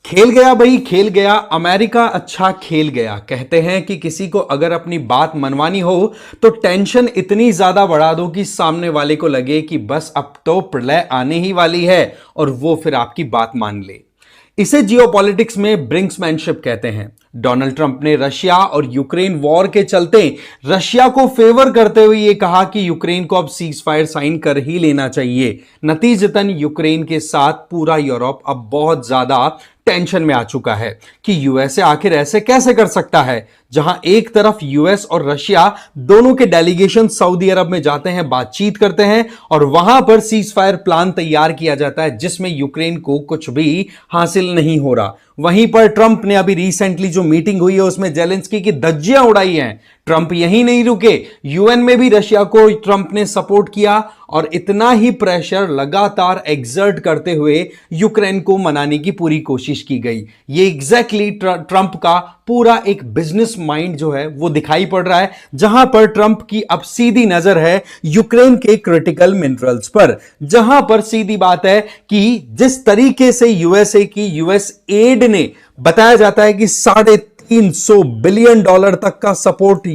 खेल गया भाई, खेल गया। अमेरिका अच्छा खेल गया। कहते हैं कि किसी को अगर अपनी बात मनवानी हो तो टेंशन इतनी ज्यादा बढ़ा दो कि सामने वाले को लगे कि बस अब तो प्रलय आने ही वाली है और वो फिर आपकी बात मान ले। इसे जियोपॉलिटिक्स में ब्रिंक्समैनशिप कहते हैं। डोनाल्ड ट्रंप ने रशिया और यूक्रेन वॉर के चलते रशिया को फेवर करते हुए यह कहा कि यूक्रेन को अब सीज फायर साइन कर ही लेना चाहिए। नतीजतन यूक्रेन के साथ पूरा यूरोप अब बहुत ज्यादा टेंशन में आ चुका है कि यूएसए आखिर ऐसे कैसे कर सकता है। जहां एक तरफ यूएस और रशिया दोनों के डेलीगेशन सऊदी अरब में जाते हैं, बातचीत करते हैं और वहां पर सीज फायर प्लान तैयार किया जाता है जिसमें यूक्रेन को कुछ भी हासिल नहीं हो रहा। वहीं पर ट्रंप ने अभी रिसेंटली जो मीटिंग हुई है उसमें जेलेंस्की की धज्जियां उड़ाई हैं। ट्रंप यहीं नहीं रुके, यूएन में भी रशिया को ट्रंप ने सपोर्ट किया और इतना ही प्रेशर लगातार एक्सर्ट करते हुए यूक्रेन को मनाने की पूरी कोशिश की गई। ये एग्जैक्टली ट्रंप का पूरा एक बिजनेस माइंड जो है वो दिखाई पड़ रहा है, जहां पर ट्रंप की अब सीधी नजर है यूक्रेन के क्रिटिकल मिनरल्स पर। जहां पर सीधी बात है कि जिस तरीके से यूएसए की यूएस एड ने बताया जाता है कि $350 बिलियन तक का सपोर्ट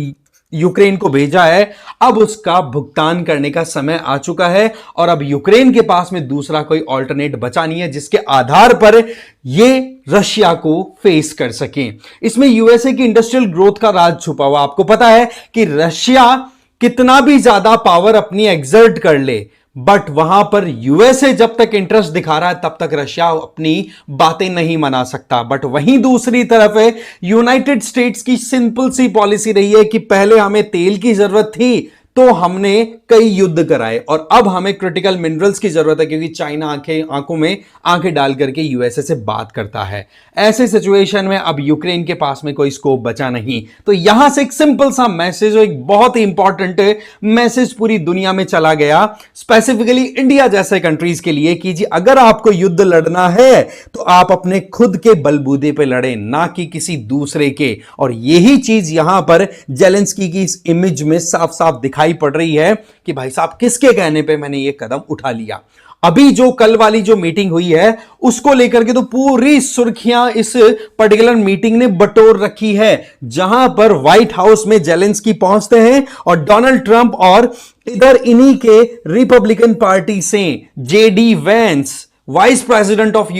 यूक्रेन को भेजा है, अब उसका भुगतान करने का समय आ चुका है और अब यूक्रेन के पास में दूसरा कोई ऑल्टरनेट बचा नहीं है जिसके आधार पर ये रशिया को फेस कर सके। इसमें यूएसए की इंडस्ट्रियल ग्रोथ का राज छुपा हुआ। आपको पता है कि रशिया कितना भी ज्यादा पावर अपनी एक्सर्ट कर ले, बट वहां पर यूएसए जब तक इंटरेस्ट दिखा रहा है तब तक रशिया अपनी बातें नहीं मना सकता। बट वहीं दूसरी तरफ है यूनाइटेड स्टेट्स की सिंपल सी पॉलिसी रही है कि पहले हमें तेल की जरूरत थी तो हमने कई युद्ध कराए और अब हमें क्रिटिकल मिनरल्स की जरूरत है क्योंकि चाइना आंखों में आंखें डाल करके यूएसए से बात करता है। ऐसे सिचुएशन में अब यूक्रेन के पास में कोई स्कोप बचा नहीं। तो यहां से एक सिंपल सा मैसेज, एक बहुत ही इंपॉर्टेंट मैसेज पूरी दुनिया में चला गया, स्पेसिफिकली इंडिया जैसे कंट्रीज के लिए कि जी अगर आपको युद्ध लड़ना है तो आप अपने खुद के बलबूते पे लड़े, ना कि किसी दूसरे के। और यही चीज यहां पर जेलेंस्की की इस इमेज में साफ साफ दिखाई पड़ रही है कि भाई साहब किसके कहने पे मैंने ये कदम उठा लिया। अभी जो कल वाली जो मीटिंग हुई है उसको लेकर के तो पूरी सुर्खियां इस पर्टिकुलर मीटिंग ने बटोर रखी है, जहां पर व्हाइट हाउस में जेलेंस्की पहुंचते हैं और डोनाल्ड ट्रंप और इधर इन्हीं के रिपब्लिकन पार्टी से JD Vance, vice president of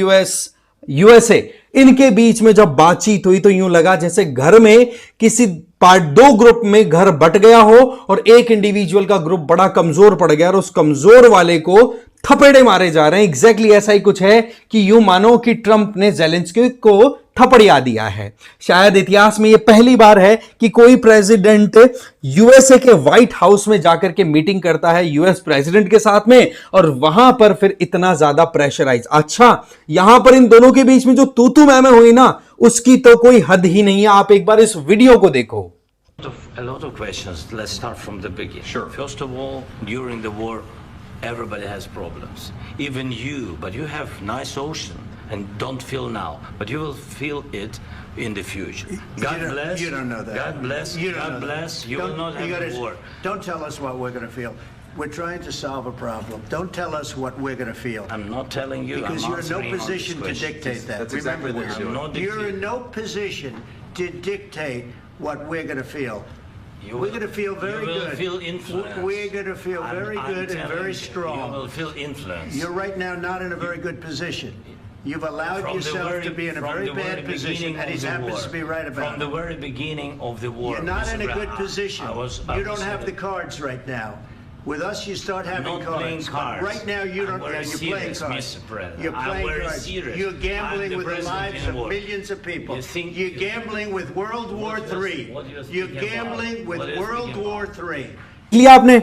USA, इनके बीच में जब बातचीत हुई तो यूं लगा जैसे घर में किसी दो ग्रुप में घर बट गया हो और एक इंडिविजुअल का ग्रुप बड़ा कमजोर पड़ गया और उस कमजोर वाले को थपेड़े मारे जा रहे हैं। एग्जैक्टली ऐसा ही कुछ है कि यूं मानो कि ट्रंप ने जेलेंस्की को थपड़िया दिया है। शायद इतिहास में यह पहली बार है कि कोई प्रेसिडेंट यूएसए के व्हाइट हाउस में जाकर के मीटिंग करता है यूएस प्रेसिडेंट के साथ में और वहां पर फिर इतना ज्यादा प्रेशराइज। अच्छा, यहां पर इन दोनों के बीच में जो तू मैं हुई ना, उसकी तो कोई हद ही नहीं है। आप एक बार इस वीडियो को देखो। A lot of questions. Let's start from the beginning. Sure. First of all, during the war, everybody has problems. Even you, but you have nice ocean and don't feel now, but you will feel it in the future. God bless. You don't know that. God bless. God bless. You will not have war. Don't tell us what we're going to feel. We're trying to solve a problem. Don't tell us what we're going to feel. I'm not telling you. Because you're in no position to dictate that. That's exactly what you're doing. You're in no position to dictate what we're going to feel. We're going to feel very good. You will feel influence. We're going to feel very good and very strong. You will feel influence. You're right now not in a very good position. You've allowed yourself to be in a very bad position, and he happens to be right about it. From the very beginning of the war. You're not in a good position. You don't have the cards right now. With us, you start having cards. Right now, you don't. You're playing cards. You're playing cards. You're gambling with the lives of millions of people. You're gambling with World War III. You're gambling with World War III. लिया आपने।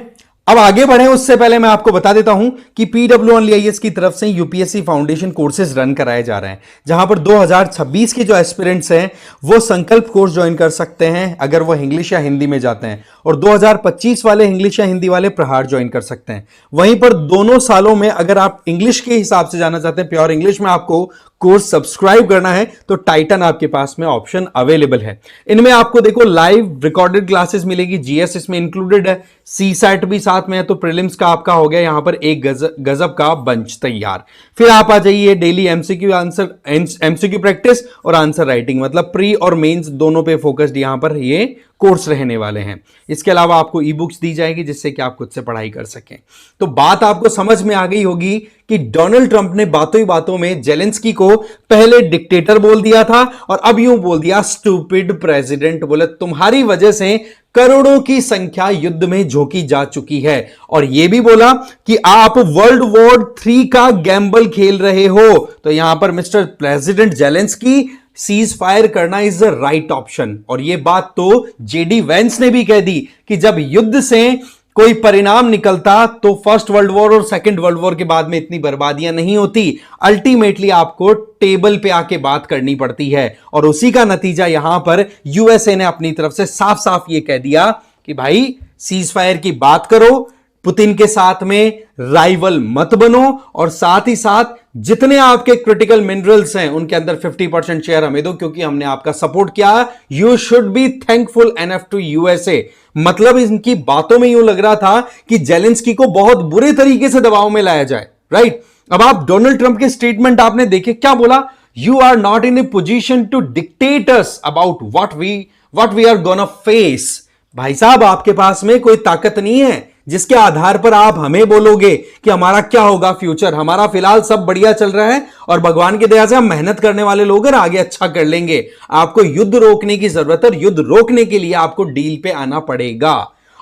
अब आगे बढ़े उससे पहले मैं आपको बता देता हूं कि PWONLIS की तरफ से यूपीएससी फाउंडेशन कोर्सेज रन कराए जा रहे हैं, जहां पर 2026 के जो एस्पिरेंट्स हैं वो संकल्प कोर्स ज्वाइन कर सकते हैं अगर वो इंग्लिश या हिंदी में जाते हैं, और 2025 वाले इंग्लिश या हिंदी वाले प्रहार ज्वाइन कर सकते हैं। वहीं पर दोनों सालों में अगर आप इंग्लिश के हिसाब से जाना चाहते हैं, प्योर इंग्लिश में आपको कोर्स सब्सक्राइब करना है तो टाइटन आपके पास में ऑप्शन अवेलेबल है। इनमें आपको देखो लाइव रिकॉर्डेड क्लासेस मिलेगी, जीएस इसमें इंक्लूडेड है, सीसैट भी साथ में है, तो प्रीलिम्स का आपका हो गया यहां पर एक गजब का बंच तैयार। फिर आप आ जाइए daily MCQ answer, MCQ practice और आंसर राइटिंग, मतलब प्री और मेंस दोनों पे फोकस्ड यहां पर ये कोर्स रहने वाले हैं। इसके अलावा आपको ई बुक्स दी जाएगी जिससे कि आप खुद से पढ़ाई कर सकें। तो बात आपको समझ में आ गई होगी कि डोनाल्ड ट्रंप ने बातों ही बातों में जेलेंस्की को पहले डिक्टेटर बोल दिया था और अब यूं बोल दिया स्टूपिड प्रेसिडेंट। बोले तुम्हारी वजह से करोड़ों की संख्या युद्ध में झोंकी जा चुकी है, और यह भी बोला कि आप वर्ल्ड वॉर 3 का गैम्बल खेल रहे हो। तो यहां पर mister president Zelensky cease fire करना इज द राइट ऑप्शन। और यह बात तो जेडी वेंस ने भी कह दी कि जब युद्ध से कोई परिणाम निकलता तो फर्स्ट वर्ल्ड वॉर और सेकंड वर्ल्ड वॉर के बाद में इतनी बर्बादियां नहीं होती, अल्टीमेटली आपको टेबल पे आके बात करनी पड़ती है। और उसी का नतीजा यहां पर यूएसए ने अपनी तरफ से साफ साफ ये कह दिया कि भाई सीज फायर की बात करो, पुतिन के साथ में राइवल मत बनो, और साथ ही साथ जितने आपके क्रिटिकल मिनरल्स हैं उनके अंदर 50% शेयर हमें दो, क्योंकि हमने आपका सपोर्ट किया। You should be thankful enough to USA. मतलब इनकी बातों में यूं लग रहा था कि जेलेंस्की को बहुत बुरे तरीके से दबाव में लाया जाए, राइट। अब आप डोनाल्ड ट्रंप के स्टेटमेंट आपने देखे, क्या बोला? You are not in a position to dictate us about what we are gonna face. भाई साहब, आपके पास में कोई ताकत नहीं है जिसके आधार पर आप हमें बोलोगे कि हमारा क्या होगा फ्यूचर। हमारा फिलहाल सब बढ़िया चल रहा है और भगवान की दया से हम मेहनत करने वाले लोग हैं, आगे अच्छा कर लेंगे। आपको युद्ध रोकने की जरूरत है, युद्ध रोकने के लिए आपको डील पे आना पड़ेगा।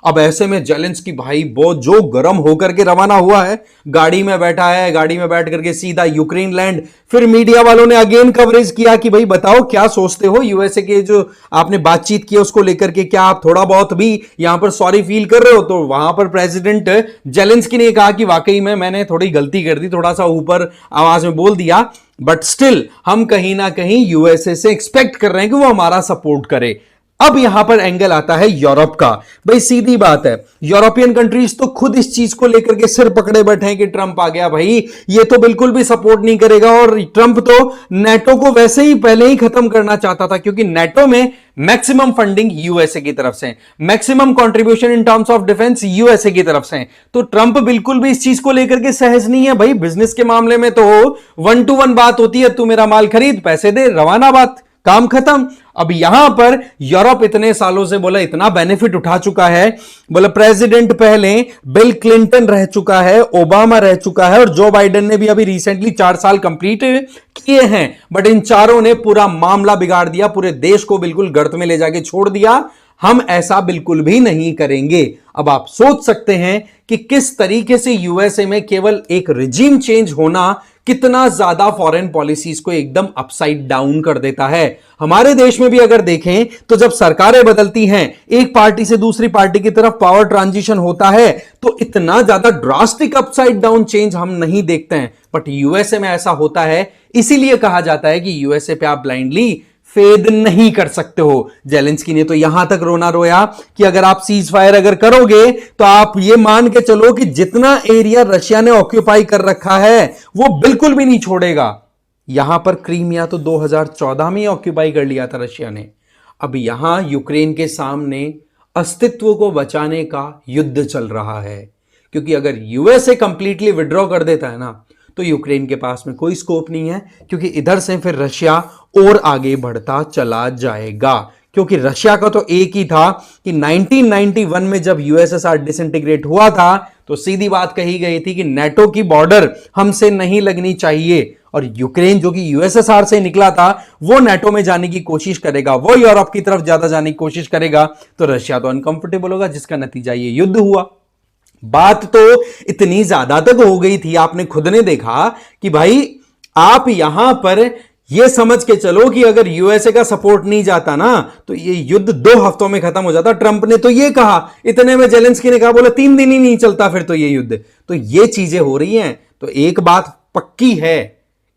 अब ऐसे में जेलेंस्की भाई बहुत जो गर्म होकर के रवाना हुआ है, गाड़ी में बैठा है, गाड़ी में बैठ करके सीधा यूक्रेन लैंड। फिर मीडिया वालों ने अगेन कवरेज किया कि भाई बताओ क्या सोचते हो यूएसए के जो आपने बातचीत की उसको लेकर के, क्या आप थोड़ा बहुत भी यहां पर सॉरी फील कर रहे हो? तो वहां पर प्रेसिडेंट जेलेंस्की ने कहा कि वाकई में मैंने थोड़ी गलती कर दी, थोड़ा सा ऊपर आवाज में बोल दिया, बट स्टिल हम कहीं ना कहीं यूएसए से एक्सपेक्ट कर रहे हैं कि वो हमारा सपोर्ट करे। अब यहां पर एंगल आता है यूरोप का। भाई सीधी बात है, यूरोपियन कंट्रीज तो खुद इस चीज को लेकर के सिर पकड़े बैठे हैं कि ट्रंप आ गया, भाई ये तो बिल्कुल भी सपोर्ट नहीं करेगा। और ट्रंप तो नेटो को वैसे ही पहले ही खत्म करना चाहता था, क्योंकि नेटो में मैक्सिमम फंडिंग यूएसए की तरफ से, maximum contribution in terms of defence USA की तरफ से। तो ट्रंप बिल्कुल भी इस चीज को लेकर के सहज नहीं है। भाई बिजनेस के मामले में तो 1-to-1 बात होती है, तू मेरा माल खरीद, पैसे दे, रवाना बात, काम खत्म। अब यहां पर यूरोप इतने सालों से बोला इतना बेनिफिट उठा चुका है, बोला प्रेसिडेंट पहले बिल क्लिंटन रह चुका है, ओबामा रह चुका है, और जो बाइडेन ने भी अभी रिसेंटली 4 साल कंप्लीट किए हैं, बट इन चारों ने पूरा मामला बिगाड़ दिया, पूरे देश को बिल्कुल गर्त में ले जाके छोड़ दिया। हम ऐसा बिल्कुल भी नहीं करेंगे। अब आप सोच सकते हैं कि किस तरीके से यूएसए में केवल एक रिजीम चेंज होना कितना ज्यादा फॉरेन पॉलिसीज को एकदम अपसाइड डाउन कर देता है। हमारे देश में भी अगर देखें तो जब सरकारें बदलती हैं, एक पार्टी से दूसरी पार्टी की तरफ पावर ट्रांजिशन होता है, तो इतना ज्यादा ड्रास्टिक अपसाइड डाउन चेंज हम नहीं देखते हैं, बट यूएसए में ऐसा होता है। इसीलिए कहा जाता है कि यूएसए पे आप ब्लाइंडली फेद नहीं कर सकते हो। जेलेंस्की ने तो यहां तक रोना रोया कि अगर आप सीज फायर अगर करोगे तो आप ये मान के चलो कि जितना एरिया रशिया ने ऑक्यूपाई कर रखा है वो बिल्कुल भी नहीं छोड़ेगा। यहां पर क्रीमिया तो 2014 में ऑक्यूपाई कर लिया था रशिया ने। अब यहां यूक्रेन के सामने अस्तित्व को बचाने का युद्ध चल रहा है, क्योंकि अगर यूएसए कंप्लीटली विड्रॉ कर देता है ना तो यूक्रेन के पास में कोई स्कोप नहीं है, क्योंकि इधर से फिर रशिया और आगे बढ़ता चला जाएगा। क्योंकि रशिया का तो एक ही था कि 1991 में जब यूएसएसआर डिसइंटीग्रेट हुआ था तो सीधी बात कही गई थी कि नेटो की बॉर्डर हमसे नहीं लगनी चाहिए, और यूक्रेन जो कि यूएसएसआर से निकला था वो नेटो में जाने की कोशिश करेगा, वो यूरोप की तरफ ज्यादा जाने की कोशिश करेगा, तो रशिया तो अनकंफर्टेबल होगा, जिसका नतीजा ये युद्ध हुआ। बात तो इतनी ज्यादा तक हो गई थी, आपने खुद ने देखा कि भाई आप यहां पर यह समझ के चलो कि अगर यूएसए का सपोर्ट नहीं जाता ना तो ये युद्ध 2 हफ्तों में खत्म हो जाता। ट्रंप ने तो ये कहा, इतने में जेलेंस्की ने कहा बोला 3 दिन ही नहीं चलता फिर तो ये युद्ध। तो ये चीजें हो रही हैं। तो एक बात पक्की है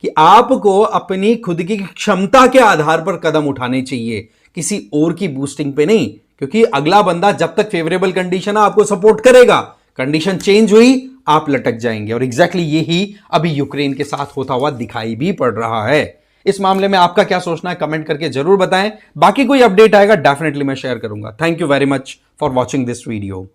कि आपको अपनी खुद की क्षमता के आधार पर कदम उठाने चाहिए, किसी और की बूस्टिंग पे नहीं, क्योंकि अगला बंदा जब तक फेवरेबल कंडीशन है आपको सपोर्ट करेगा, कंडीशन चेंज हुई, आप लटक जाएंगे। और एग्जैक्टली यही अभी यूक्रेन के साथ होता हुआ दिखाई भी पड़ रहा है। इस मामले में आपका क्या सोचना है कमेंट करके जरूर बताएं। बाकी कोई अपडेट आएगा डेफिनेटली मैं शेयर करूंगा। Thank you very much for watching this video.